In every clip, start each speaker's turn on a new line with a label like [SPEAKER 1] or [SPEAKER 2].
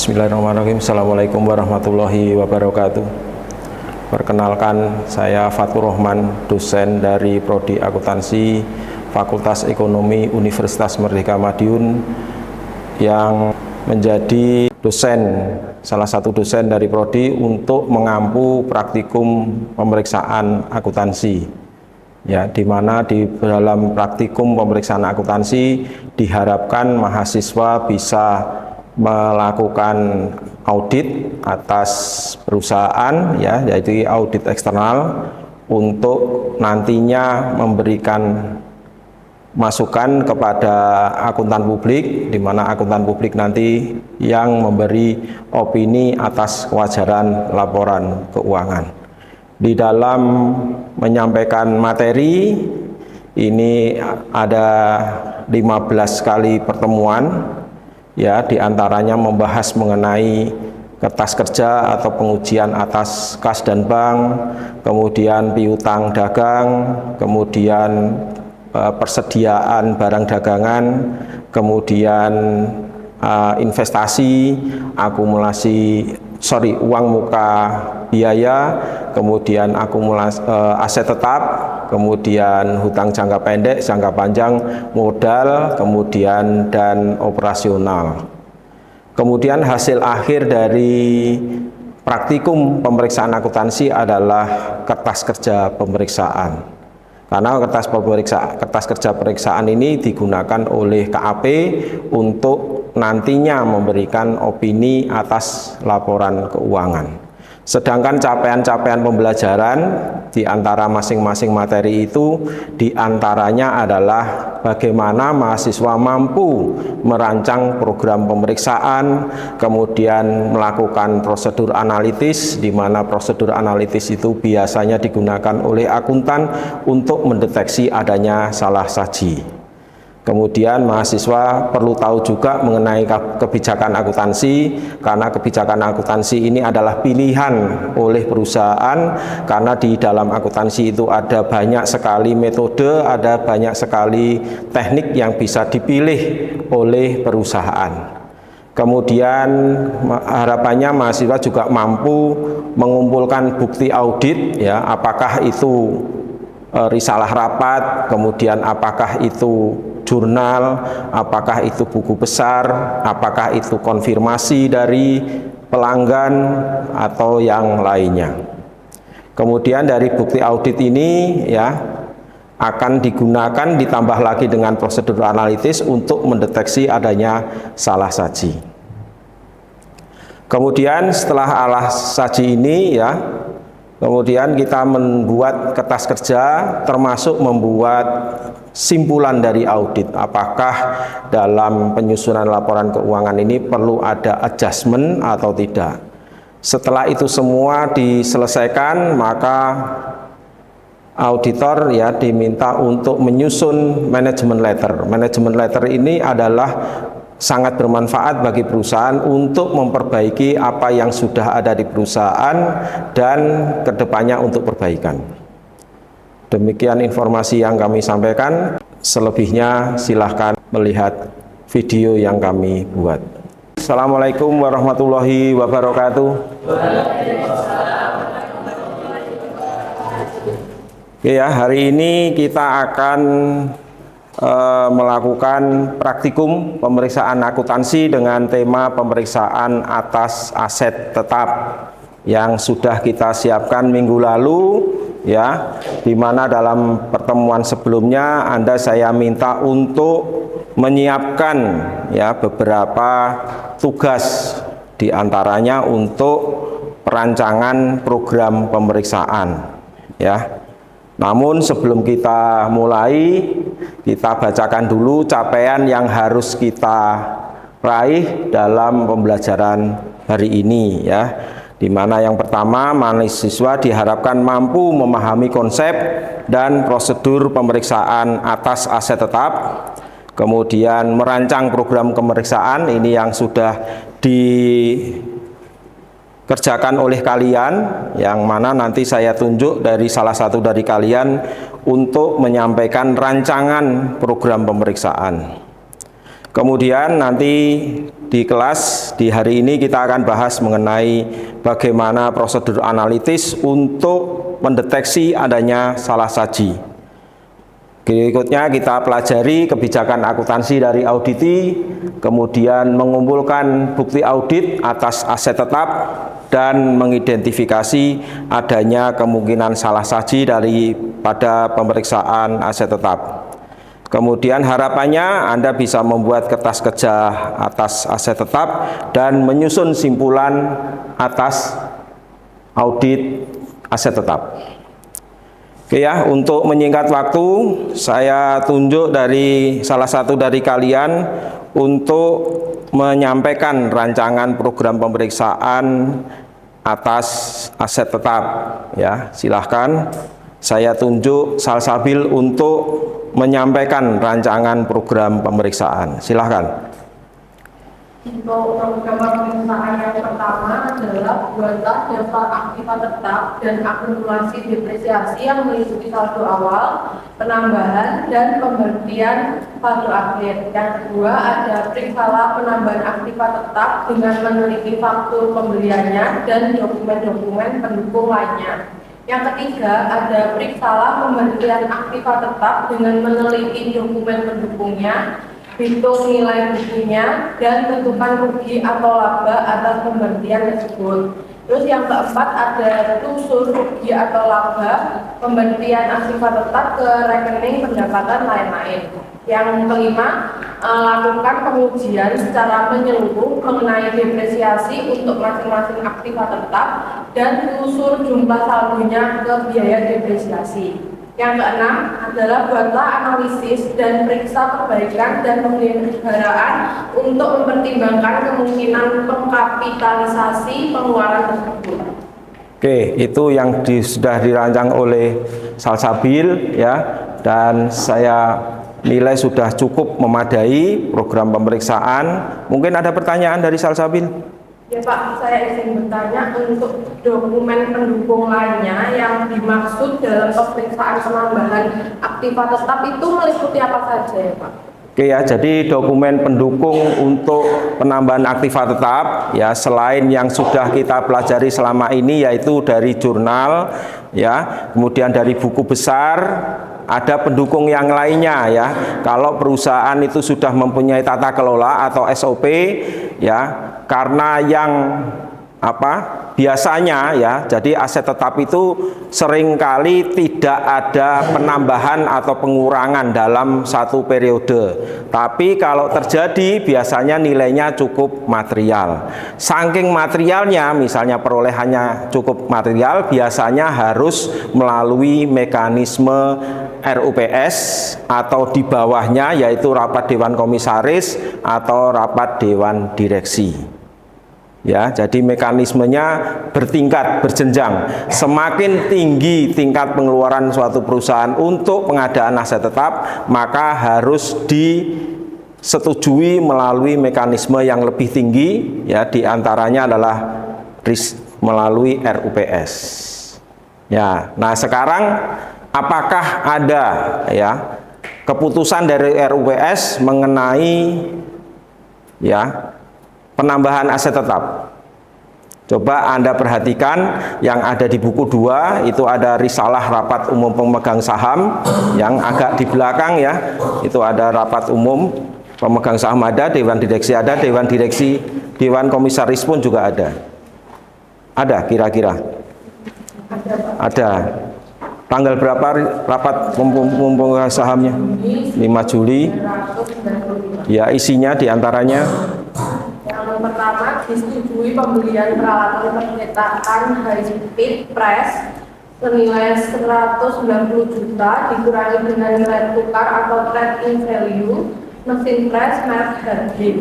[SPEAKER 1] Bismillahirrahmanirrahim. Assalamualaikum warahmatullahi wabarakatuh. Perkenalkan, saya Fatur Rahman, dosen dari Prodi Akuntansi Fakultas Ekonomi Universitas Merdeka Madiun, yang menjadi salah satu dosen dari Prodi untuk mengampu praktikum pemeriksaan akuntansi. Ya, di mana di dalam praktikum pemeriksaan akuntansi diharapkan mahasiswa bisa melakukan audit atas perusahaan, ya, yaitu audit eksternal, untuk nantinya memberikan masukan kepada akuntan publik, di mana akuntan publik nanti yang memberi opini atas kewajaran laporan keuangan. Di dalam menyampaikan materi ini ada 15 kali pertemuan, ya, diantaranya membahas mengenai kertas kerja atau pengujian atas kas dan bank, kemudian piutang dagang, kemudian persediaan barang dagangan, kemudian investasi, uang muka biaya, kemudian akumulasi aset tetap, kemudian hutang jangka pendek, jangka panjang, modal, kemudian dan operasional. Kemudian hasil akhir dari praktikum pemeriksaan akuntansi adalah kertas kerja pemeriksaan. Karena kertas kerja pemeriksaan ini digunakan oleh KAP untuk nantinya memberikan opini atas laporan keuangan. Sedangkan capaian-capaian pembelajaran di antara masing-masing materi itu diantaranya adalah bagaimana mahasiswa mampu merancang program pemeriksaan, kemudian melakukan prosedur analitis, di mana prosedur analitis itu biasanya digunakan oleh akuntan untuk mendeteksi adanya salah saji. Kemudian mahasiswa perlu tahu juga mengenai kebijakan akuntansi, karena kebijakan akuntansi ini adalah pilihan oleh perusahaan, karena di dalam akuntansi itu ada banyak sekali metode, ada banyak sekali teknik yang bisa dipilih oleh perusahaan. Kemudian harapannya mahasiswa juga mampu mengumpulkan bukti audit, ya, apakah itu risalah rapat, kemudian apakah itu jurnal, apakah itu buku besar, apakah itu konfirmasi dari pelanggan atau yang lainnya. Kemudian dari bukti audit ini, ya, akan digunakan ditambah lagi dengan prosedur analitis untuk mendeteksi adanya salah saji. Kemudian setelah salah saji ini, ya, kemudian kita membuat kertas kerja, termasuk membuat simpulan dari audit. Apakah dalam penyusunan laporan keuangan ini perlu ada adjustment atau tidak. Setelah itu semua diselesaikan, maka auditor, ya, diminta untuk menyusun manajemen letter. Manajemen letter ini adalah sangat bermanfaat bagi perusahaan untuk memperbaiki apa yang sudah ada di perusahaan dan kedepannya untuk perbaikan. Demikian informasi yang kami sampaikan. Selebihnya silahkan melihat video yang kami buat. Assalamualaikum warahmatullahi wabarakatuh. Oke, ya, hari ini kita akan melakukan praktikum pemeriksaan akuntansi dengan tema pemeriksaan atas aset tetap yang sudah kita siapkan minggu lalu, ya, di mana dalam pertemuan sebelumnya saya minta untuk menyiapkan, ya, beberapa tugas, diantaranya untuk perancangan program pemeriksaan, ya. Namun sebelum kita mulai, kita bacakan dulu capaian yang harus kita raih dalam pembelajaran hari ini, ya. Di mana yang pertama, mahasiswa diharapkan mampu memahami konsep dan prosedur pemeriksaan atas aset tetap, kemudian merancang program pemeriksaan ini yang sudah dikerjakan oleh kalian, yang mana nanti saya tunjuk dari salah satu dari kalian untuk menyampaikan rancangan program pemeriksaan. Kemudian nanti di kelas di hari ini kita akan bahas mengenai bagaimana prosedur analitis untuk mendeteksi adanya salah saji. Berikutnya kita pelajari kebijakan akuntansi dari auditi, kemudian mengumpulkan bukti audit atas aset tetap, dan mengidentifikasi adanya kemungkinan salah saji daripada pemeriksaan aset tetap. Kemudian harapannya Anda bisa membuat kertas kerja atas aset tetap dan menyusun simpulan atas audit aset tetap. Oke ya, untuk menyingkat waktu, saya tunjuk dari salah satu dari kalian untuk menyampaikan rancangan program pemeriksaan atas aset tetap. Ya, silahkan saya tunjuk Salsabil untuk menyampaikan rancangan program pemeriksaan. Silahkan.
[SPEAKER 2] Untuk program pemeriksaan yang pertama adalah buatlah daftar aktiva tetap dan akumulasi depresiasi yang meliputi saldo awal, penambahan, dan pemberhentian saldo akhir. Yang kedua ada periksalah penambahan aktiva tetap dengan meneliti faktur pembeliannya dan dokumen-dokumen pendukung lainnya. Yang ketiga ada periksalah pemberhentian aktiva tetap dengan meneliti dokumen pendukungnya, hitung nilai bukunya, dan tentukan rugi atau laba atas pemberhentian tersebut. Terus yang keempat ada telusur rugi atau laba pemberhentian aktiva tetap ke rekening pendapatan lain-lain. Yang kelima, lakukan pengujian secara menyeluruh mengenai depresiasi untuk masing-masing aktiva tetap dan telusur jumlah saldonya ke biaya depresiasi. Yang keenam adalah buatlah analisis dan periksa perbaikan dan pemeliharaan untuk mempertimbangkan kemungkinan pengkapitalisasi pengeluaran tersebut.
[SPEAKER 1] Oke, itu yang sudah dirancang oleh Salsabil ya, dan saya nilai sudah cukup memadai program pemeriksaan. Mungkin ada pertanyaan dari Salsabil?
[SPEAKER 2] Ya Pak, saya izin bertanya untuk dokumen pendukung lainnya yang dimaksud dalam pemeriksaan penambahan aktiva tetap itu meliputi apa saja ya Pak?
[SPEAKER 1] Oke ya, jadi dokumen pendukung untuk penambahan aktiva tetap ya, selain yang sudah kita pelajari selama ini yaitu dari jurnal ya, kemudian dari buku besar, ada pendukung yang lainnya ya. Kalau perusahaan itu sudah mempunyai tata kelola atau SOP ya, karena yang biasanya ya, jadi aset tetap itu seringkali tidak ada penambahan atau pengurangan dalam satu periode, tapi kalau terjadi biasanya nilainya cukup material. Saking materialnya, misalnya perolehannya cukup material, biasanya harus melalui mekanisme RUPS atau di bawahnya yaitu rapat Dewan Komisaris atau rapat Dewan Direksi. Ya, jadi mekanismenya bertingkat, berjenjang. Semakin tinggi tingkat pengeluaran suatu perusahaan untuk pengadaan aset tetap, maka harus disetujui melalui mekanisme yang lebih tinggi, ya, diantaranya adalah melalui RUPS. Ya, nah sekarang apakah ada ya keputusan dari RUPS mengenai ya penambahan aset tetap? Coba Anda perhatikan yang ada di buku 2, itu ada risalah rapat umum pemegang saham, yang agak di belakang ya, itu ada rapat umum pemegang saham ada, Dewan Direksi ada, Dewan Direksi, Dewan Komisaris pun juga ada. Ada kira-kira? Ada. Tanggal berapa rapat pemegang sahamnya? 5 Juli. Ya, isinya diantaranya
[SPEAKER 2] yang pertama, disetujui pembelian peralatan percetakan high speed press senilai 190 juta dikurangi dengan nilai tukar atau trade-in value mesin press merek Hardin.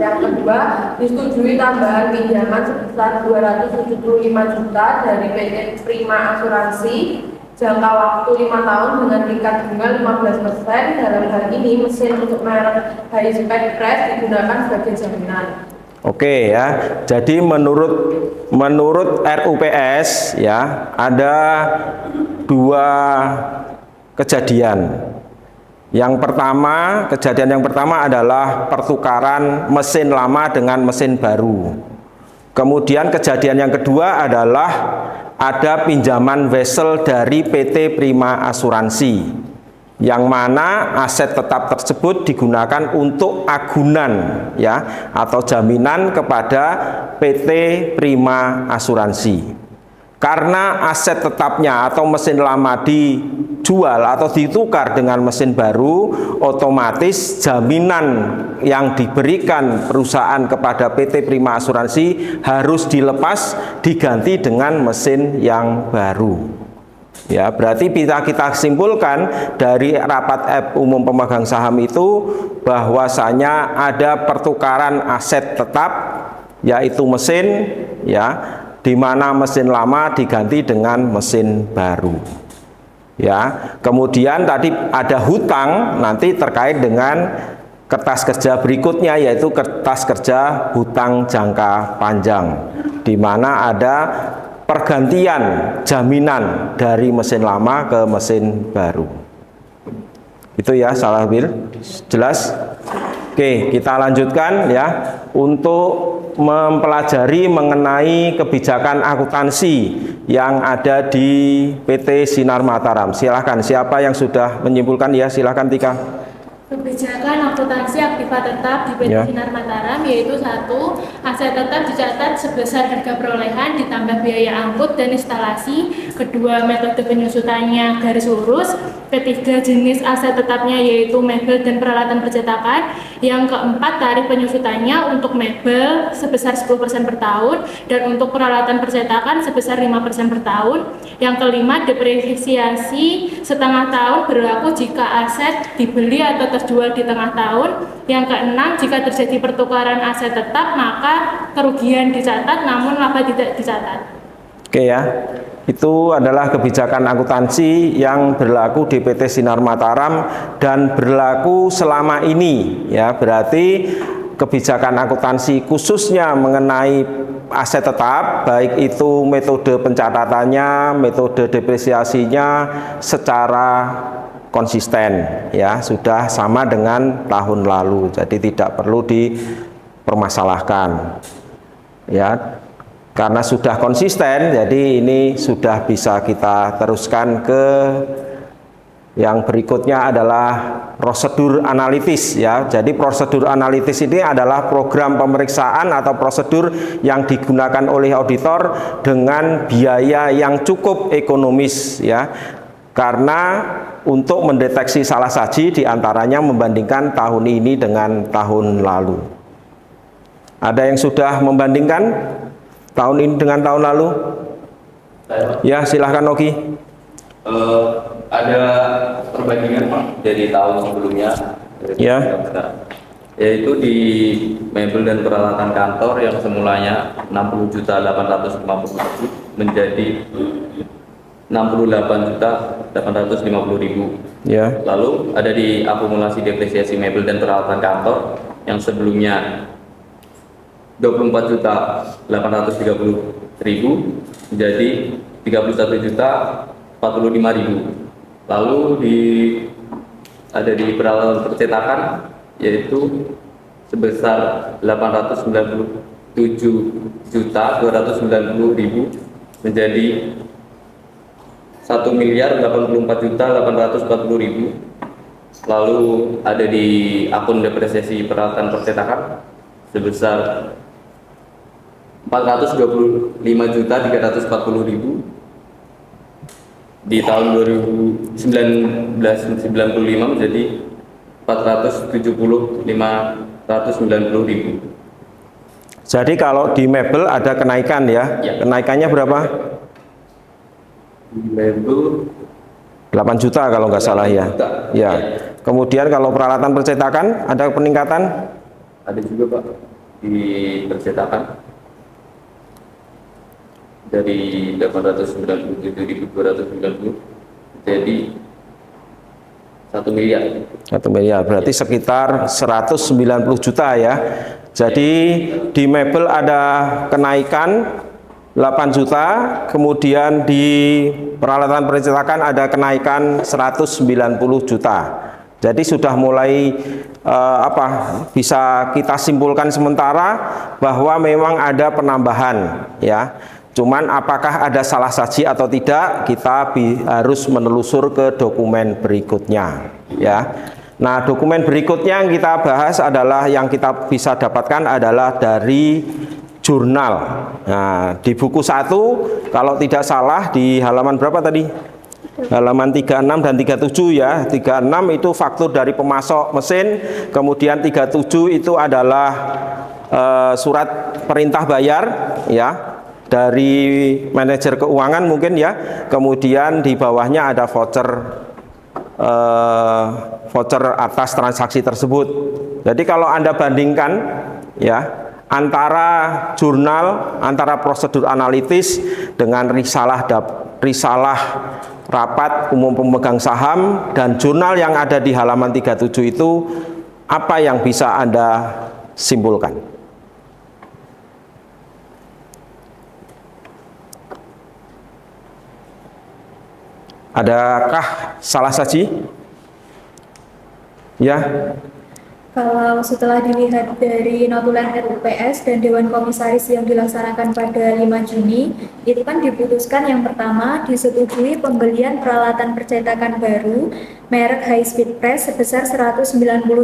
[SPEAKER 2] Yang kedua, disetujui tambahan pinjaman sebesar 275 juta dari PT Prima Asuransi jangka waktu 5 tahun dengan tingkat bunga 15%. Dalam hal ini mesin untuk merek high speed press digunakan sebagai jaminan.
[SPEAKER 1] Oke ya, jadi menurut RUPS ya ada 2 kejadian Yang pertama, kejadian yang pertama adalah pertukaran mesin lama dengan mesin baru. Kemudian kejadian yang kedua adalah ada pinjaman wesel dari PT Prima Asuransi, yang mana aset tetap tersebut digunakan untuk agunan ya atau jaminan kepada PT Prima Asuransi. Karena aset tetapnya atau mesin lama dijual atau ditukar dengan mesin baru, otomatis jaminan yang diberikan perusahaan kepada PT Prima Asuransi harus dilepas, diganti dengan mesin yang baru. Ya, berarti kita simpulkan dari rapat umum pemegang saham itu bahwasanya ada pertukaran aset tetap, yaitu mesin, ya, di mana mesin lama diganti dengan mesin baru. Ya, kemudian tadi ada hutang nanti terkait dengan kertas kerja berikutnya, yaitu kertas kerja hutang jangka panjang, di mana ada pergantian jaminan dari mesin lama ke mesin baru. Itu ya, salah Bil. Jelas? Oke, kita lanjutkan ya untuk mempelajari mengenai kebijakan akuntansi yang ada di PT Sinar Mataram. Silahkan, siapa yang sudah menyimpulkan ya, silahkan Tika.
[SPEAKER 3] Kebijakan akuntansi aktiva tetap di PT Sinar Mataram yaitu 1. Aset tetap dicatat sebesar harga perolehan ditambah biaya angkut dan instalasi. 2. Metode penyusutannya garis lurus. 3. Jenis aset tetapnya yaitu mebel dan peralatan percetakan. Yang 4. Tarif penyusutannya untuk mebel sebesar 10% per tahun dan untuk peralatan percetakan sebesar 5% per tahun. Yang 5. Depresiasi setengah tahun berlaku jika aset dibeli atau terjual di tengah tahun. Yang 6, jika terjadi pertukaran aset tetap maka kerugian dicatat namun laba tidak dicatat.
[SPEAKER 1] Oke ya, itu adalah kebijakan akuntansi yang berlaku di PT Sinar Mataram dan berlaku selama ini ya. Berarti kebijakan akuntansi khususnya mengenai aset tetap, baik itu metode pencatatannya, metode depresiasinya secara konsisten ya, sudah sama dengan tahun lalu, jadi tidak perlu dipermasalahkan ya, karena sudah konsisten. Jadi ini sudah bisa kita teruskan ke yang berikutnya adalah prosedur analitis ya. Jadi prosedur analitis ini adalah program pemeriksaan atau prosedur yang digunakan oleh auditor dengan biaya yang cukup ekonomis ya, karena untuk mendeteksi salah saji diantaranya membandingkan tahun ini dengan tahun lalu. Ada yang sudah membandingkan tahun ini dengan tahun lalu? Ya, silahkan Oki.
[SPEAKER 4] Ada perbandingan Pak dari tahun sebelumnya,
[SPEAKER 1] ya,
[SPEAKER 4] yaitu di mebel dan peralatan kantor yang semulanya 60.850.000 menjadi 68.850.000.
[SPEAKER 1] Ya.
[SPEAKER 4] Lalu ada di akumulasi depresiasi mebel dan peralatan kantor yang sebelumnya 24.830.000 menjadi 31.045.000. Lalu ada di peralatan percetakan yaitu sebesar 897.290.000 menjadi 1.084.840.000. Lalu ada di akun depresiasi peralatan percetakan sebesar 425.340.000 di tahun 1995 menjadi 470.590.000.
[SPEAKER 1] Jadi kalau di mebel ada kenaikan ya,
[SPEAKER 4] ya.
[SPEAKER 1] Kenaikannya berapa?
[SPEAKER 4] Di mebel
[SPEAKER 1] 8 juta kalau nggak salah ya. Ya. Kemudian kalau peralatan percetakan ada peningkatan?
[SPEAKER 4] Ada juga Pak di percetakan dari 897.290 jadi 1 miliar.
[SPEAKER 1] 1 miliar berarti sekitar 190 juta ya. Jadi di mebel ada kenaikan 8 juta, kemudian di peralatan percetakan ada kenaikan 190 juta. Jadi sudah mulai bisa kita simpulkan sementara bahwa memang ada penambahan, ya. Cuman apakah ada salah saji atau tidak, kita harus menelusur ke dokumen berikutnya, ya. Nah, dokumen berikutnya yang kita bahas adalah yang kita bisa dapatkan adalah dari jurnal. Nah, di buku 1 kalau tidak salah di halaman berapa tadi? Halaman 36 dan 37 ya. 36 itu faktur dari pemasok mesin, kemudian 37 itu adalah surat perintah bayar ya dari manajer keuangan mungkin ya. Kemudian di bawahnya ada voucher atas transaksi tersebut. Jadi kalau Anda bandingkan ya antara jurnal, antara prosedur analitis dengan risalah rapat umum pemegang saham dan jurnal yang ada di halaman 37 itu, apa yang bisa Anda simpulkan? Adakah salah saji? Ya.
[SPEAKER 5] Kalau setelah dilihat dari notulen RUPS dan Dewan Komisaris yang dilaksanakan pada 5 Juni, itu kan diputuskan yang pertama disetujui pembelian peralatan percetakan baru merek High Speed Press sebesar 190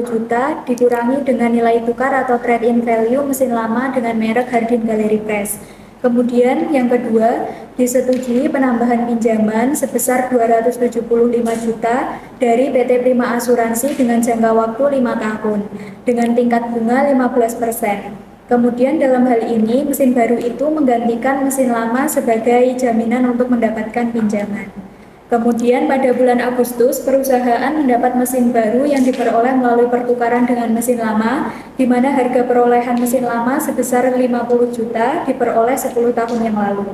[SPEAKER 5] juta dikurangi dengan nilai tukar atau trade-in value mesin lama dengan merek Hardin Gallery Press. Kemudian yang kedua, disetujui penambahan pinjaman sebesar 275 juta dari PT Prima Asuransi dengan jangka waktu 5 tahun dengan tingkat bunga 15%. Kemudian dalam hal ini mesin baru itu menggantikan mesin lama sebagai jaminan untuk mendapatkan pinjaman. Kemudian pada bulan Agustus, perusahaan mendapat mesin baru yang diperoleh melalui pertukaran dengan mesin lama, di mana harga perolehan mesin lama sebesar 50 juta diperoleh 10 tahun yang lalu.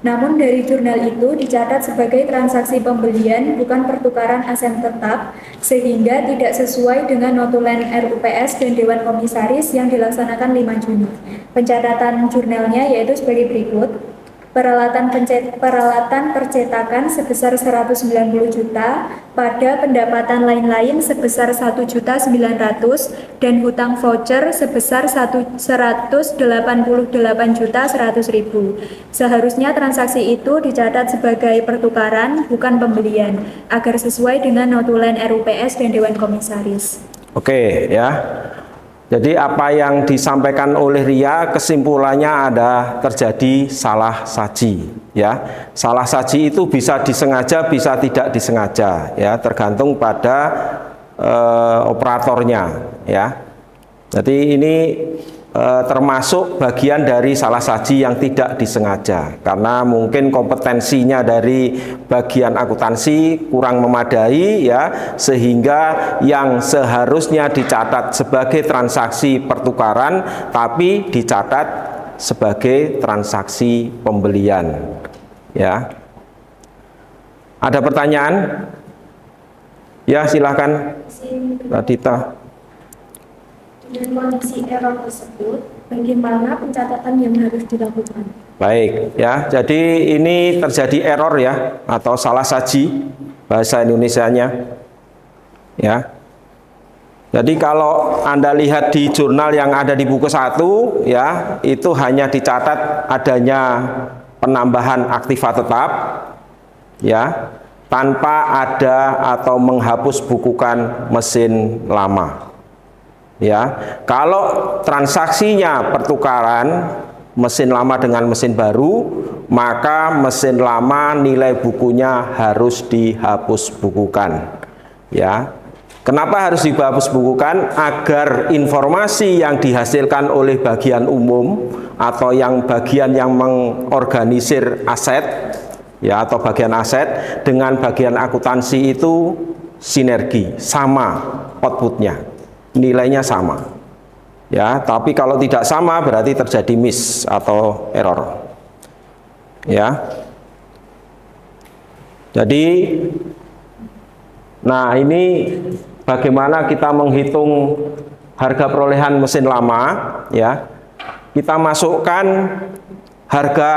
[SPEAKER 5] Namun dari jurnal itu dicatat sebagai transaksi pembelian bukan pertukaran aset tetap, sehingga tidak sesuai dengan notulen RUPS dan Dewan Komisaris yang dilaksanakan 5 Juni. Pencatatan jurnalnya yaitu sebagai berikut. Peralatan percetakan sebesar 190 juta, pada pendapatan lain-lain sebesar 1.900.000 dan hutang voucher sebesar 188.100.000. Seharusnya transaksi itu dicatat sebagai pertukaran bukan pembelian agar sesuai dengan notulen RUPS dan Dewan Komisaris.
[SPEAKER 1] Oke ya. Jadi apa yang disampaikan oleh Ria kesimpulannya ada terjadi salah saji ya. Salah saji itu bisa disengaja bisa tidak disengaja ya, tergantung pada operatornya ya. Jadi ini termasuk bagian dari salah saji yang tidak disengaja karena mungkin kompetensinya dari bagian akuntansi kurang memadai ya, sehingga yang seharusnya dicatat sebagai transaksi pertukaran tapi dicatat sebagai transaksi pembelian ya. Ada pertanyaan? Ya silakan Radita.
[SPEAKER 5] Dengan kondisi error tersebut, bagaimana pencatatan yang harus dilakukan?
[SPEAKER 1] Baik, ya. Jadi ini terjadi error ya, atau salah saji bahasa Indonesianya. Ya. Jadi kalau Anda lihat di jurnal yang ada di buku 1, ya, itu hanya dicatat adanya penambahan aktiva tetap, ya, tanpa ada atau menghapus bukukan mesin lama. Ya, kalau transaksinya pertukaran mesin lama dengan mesin baru, maka mesin lama nilai bukunya harus dihapus bukukan. Ya, kenapa harus dihapus bukukan? Agar informasi yang dihasilkan oleh bagian umum atau yang bagian yang mengorganisir aset, ya atau bagian aset dengan bagian akuntansi itu sinergi, sama outputnya. Nilainya sama ya, tapi kalau tidak sama berarti terjadi miss atau error ya. Jadi nah ini bagaimana kita menghitung harga perolehan mesin lama ya. Kita masukkan harga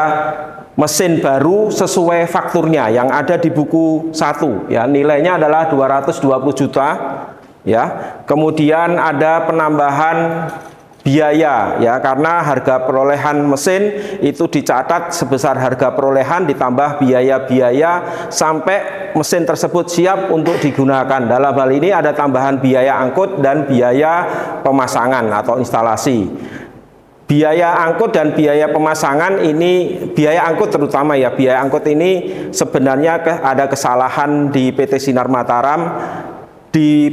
[SPEAKER 1] mesin baru sesuai fakturnya yang ada di buku 1 ya, nilainya adalah 220 juta ya. Kemudian ada penambahan biaya, ya, karena harga perolehan mesin itu dicatat sebesar harga perolehan ditambah biaya-biaya sampai mesin tersebut siap untuk digunakan. Dalam hal ini ada tambahan biaya angkut dan biaya pemasangan atau instalasi. Biaya angkut dan biaya pemasangan ini, biaya angkut terutama ya, biaya angkut ini sebenarnya ada kesalahan di PT Sinar Mataram.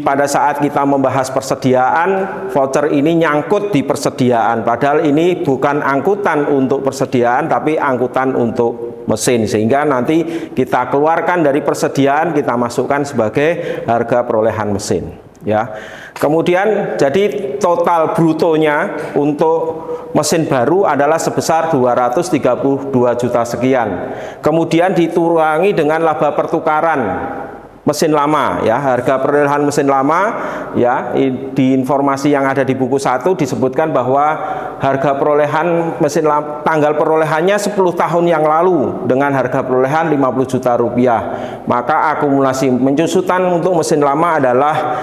[SPEAKER 1] Pada saat kita membahas persediaan, voucher ini nyangkut di persediaan, padahal ini bukan angkutan untuk persediaan tapi angkutan untuk mesin, sehingga nanti kita keluarkan dari persediaan, kita masukkan sebagai harga perolehan mesin, ya. Kemudian jadi total brutonya untuk mesin baru adalah sebesar 232 juta sekian. Kemudian dikurangi dengan laba pertukaran mesin lama, ya, harga perolehan mesin lama, ya. Di informasi yang ada di buku 1 disebutkan bahwa harga perolehan mesin lama, tanggal perolehannya 10 tahun yang lalu dengan harga perolehan 50 juta rupiah, maka akumulasi penyusutan untuk mesin lama adalah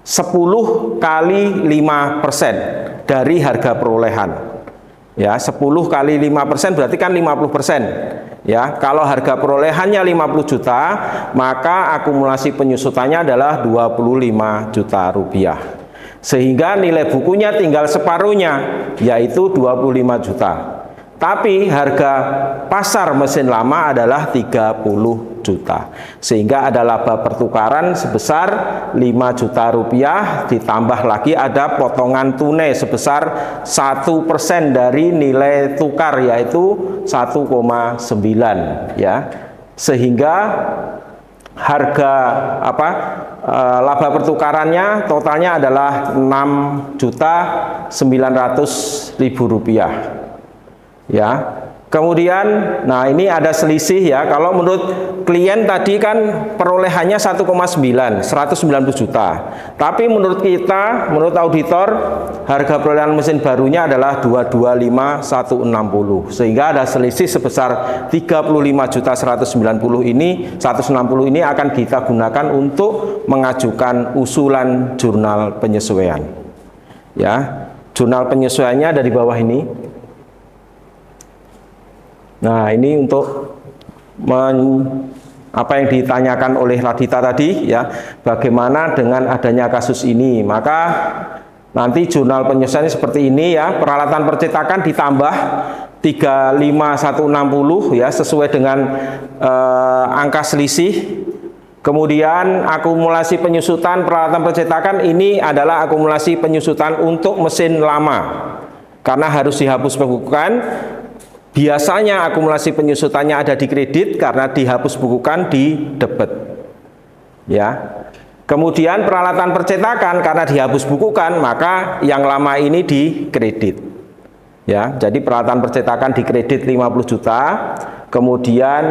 [SPEAKER 1] 10 kali 5% dari harga perolehan, ya. 10 kali 5% berarti kan 50%. Ya, kalau harga perolehannya 50 juta, maka akumulasi penyusutannya adalah 25 juta rupiah. Sehingga nilai bukunya tinggal separuhnya, yaitu 25 juta. Tapi harga pasar mesin lama adalah 30 juta. Sehingga ada laba pertukaran sebesar 5 juta rupiah, ditambah lagi ada potongan tunai sebesar 1% dari nilai tukar, yaitu 1,9, ya. Sehingga harga laba pertukarannya totalnya adalah 6.900.000 rupiah, ya. Kemudian, nah ini ada selisih, ya. Kalau menurut klien tadi kan perolehannya 1,9, 190 juta. Tapi menurut kita, menurut auditor, harga perolehan mesin barunya adalah 225.160. Sehingga ada selisih sebesar 35.190 ini, 160 ini akan kita gunakan untuk mengajukan usulan jurnal penyesuaian. Ya, jurnal penyesuaiannya ada di bawah ini. Nah, ini untuk apa yang ditanyakan oleh Radita tadi, ya, bagaimana dengan adanya kasus ini. Maka nanti jurnal penyesuaian seperti ini, ya, peralatan percetakan ditambah 35.160, ya, sesuai dengan angka selisih. Kemudian akumulasi penyusutan peralatan percetakan ini adalah akumulasi penyusutan untuk mesin lama, karena harus dihapus bukukan. Biasanya akumulasi penyusutannya ada di kredit, karena dihapus bukukan di debit, ya. Kemudian peralatan percetakan karena dihapus bukukan, maka yang lama ini di kredit, ya. Jadi peralatan percetakan di kredit 50 juta, kemudian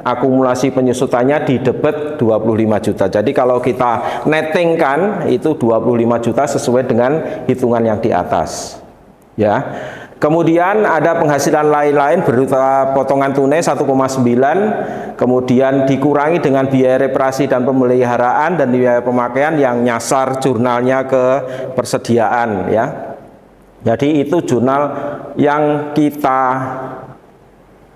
[SPEAKER 1] akumulasi penyusutannya di debit 25 juta. Jadi kalau kita nettingkan itu 25 juta sesuai dengan hitungan yang di atas, ya. Kemudian ada penghasilan lain-lain berupa potongan tunai 1,9, kemudian dikurangi dengan biaya reparasi dan pemeliharaan dan biaya pemakaian yang nyasar jurnalnya ke persediaan, ya. Jadi itu jurnal yang kita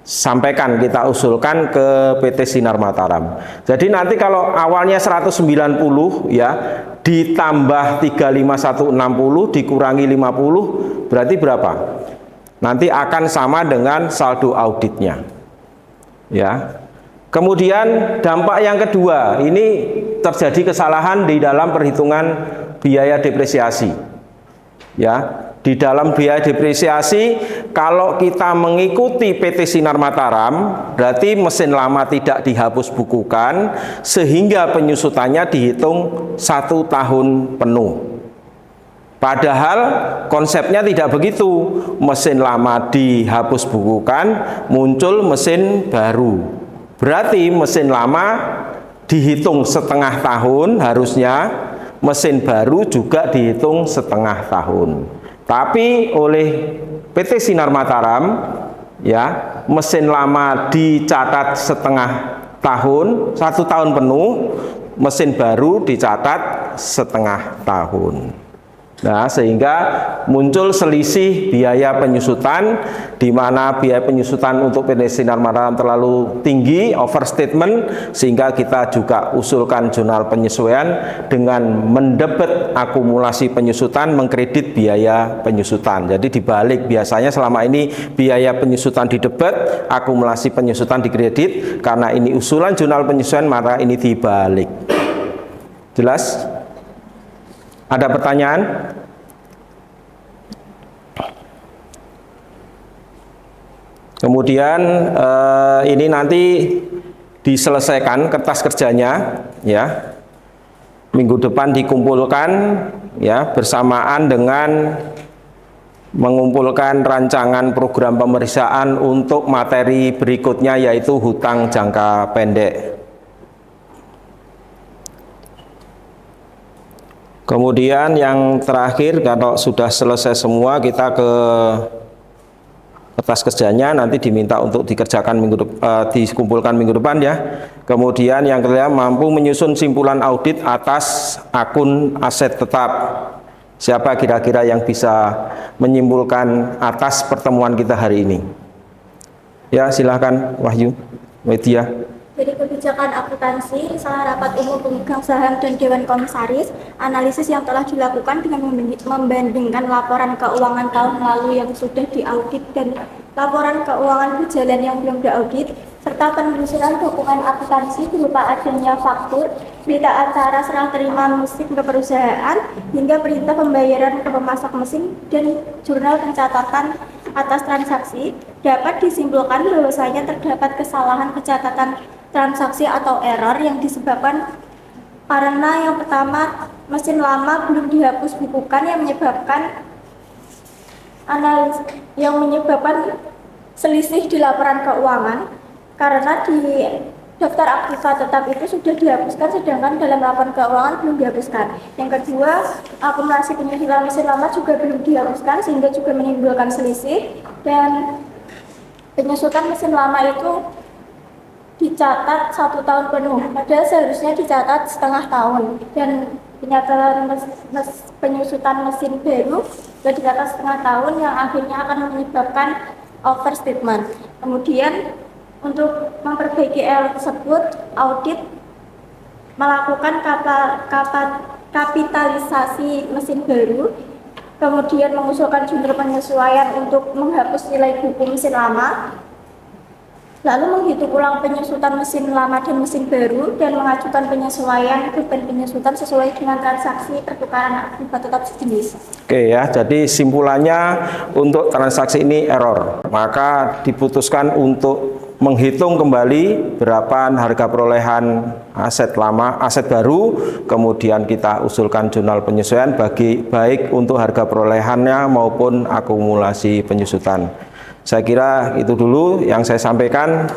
[SPEAKER 1] sampaikan, kita usulkan ke PT Sinar Mataram. Jadi nanti kalau awalnya 190, ya, ditambah 35.160 dikurangi 50 berarti berapa? Nanti akan sama dengan saldo auditnya, ya. Kemudian dampak yang kedua, ini terjadi kesalahan di dalam perhitungan biaya depresiasi, ya. Di dalam biaya depresiasi, kalau kita mengikuti PT Sinar Mataram, berarti mesin lama tidak dihapus bukukan, sehingga penyusutannya dihitung 1 tahun penuh. Padahal konsepnya tidak begitu. Mesin lama dihapus bukukan, muncul mesin baru. Berarti mesin lama dihitung setengah tahun harusnya, mesin baru juga dihitung setengah tahun. Tapi oleh PT Sinar Mataram, ya, mesin lama dicatat setengah tahun, 1 tahun penuh, mesin baru dicatat setengah tahun. Nah, sehingga muncul selisih biaya penyusutan, di mana biaya penyusutan untuk PT Sinar Mataram terlalu tinggi, overstatement, sehingga kita juga usulkan jurnal penyesuaian dengan mendebet akumulasi penyusutan, mengkredit biaya penyusutan. Jadi dibalik, biasanya selama ini biaya penyusutan didebet, akumulasi penyusutan dikredit. Karena ini usulan jurnal penyesuaian, maka ini dibalik. Jelas? Ada pertanyaan? Kemudian ini nanti diselesaikan kertas kerjanya, ya. Minggu depan dikumpulkan, ya, bersamaan dengan mengumpulkan rancangan program pemeriksaan untuk materi berikutnya, yaitu hutang jangka pendek. Kemudian yang terakhir, kalau sudah selesai semua, kita ke kertas kerjanya, nanti diminta untuk dikerjakan dikumpulkan minggu depan, ya. Kemudian yang ketiga, mampu menyusun simpulan audit atas akun aset tetap. Siapa kira-kira yang bisa menyimpulkan atas pertemuan kita hari ini? Ya, silahkan Wahyu, Media.
[SPEAKER 5] Dari kebijakan akuntansi, risalah rapat umum pemegang saham dan Dewan Komisaris, analisis yang telah dilakukan dengan membandingkan laporan keuangan tahun lalu yang sudah diaudit dan laporan keuangan berjalan yang belum diaudit, serta penelusuran dokumen akuntansi berupa adanya faktur, berita acara serah terima mesin ke perusahaan, hingga perintah pembayaran ke pemasak mesin dan jurnal pencatatan atas transaksi, dapat disimpulkan bahwasanya terdapat kesalahan pencatatan transaksi atau error yang disebabkan karena yang pertama, mesin lama belum dihapus bukukan yang menyebabkan selisih di laporan keuangan, karena di daftar aktiva tetap itu sudah dihapuskan sedangkan dalam laporan keuangan belum dihapuskan. Yang kedua, akumulasi penyusutan mesin lama juga belum dihapuskan sehingga juga menimbulkan selisih, dan penyusutan mesin lama itu dicatat 1 tahun penuh, padahal seharusnya dicatat setengah tahun, dan penyusutan mesin baru sudah dicatat setengah tahun yang akhirnya akan menyebabkan overstatement. Kemudian untuk memperbaiki error tersebut, audit melakukan kapitalisasi mesin baru, kemudian mengusulkan jurnal penyesuaian untuk menghapus nilai buku mesin lama, lalu menghitung ulang penyusutan mesin lama dan mesin baru, dan mengajukan penyesuaian beban penyusutan sesuai dengan transaksi pertukaran aktiva tetap sejenis.
[SPEAKER 1] Oke, ya, jadi simpulannya untuk transaksi ini error, maka diputuskan untuk menghitung kembali berapa harga perolehan aset lama, aset baru, kemudian kita usulkan jurnal penyesuaian baik untuk harga perolehannya maupun akumulasi penyusutan. Saya kira itu dulu yang saya sampaikan,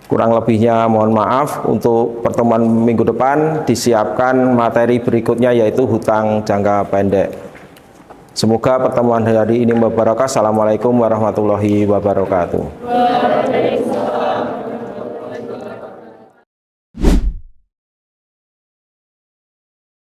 [SPEAKER 1] kurang lebihnya mohon maaf. Untuk pertemuan minggu depan disiapkan materi berikutnya, yaitu hutang jangka pendek. Semoga pertemuan hari ini berbarokah. Assalamualaikum warahmatullahi wabarakatuh.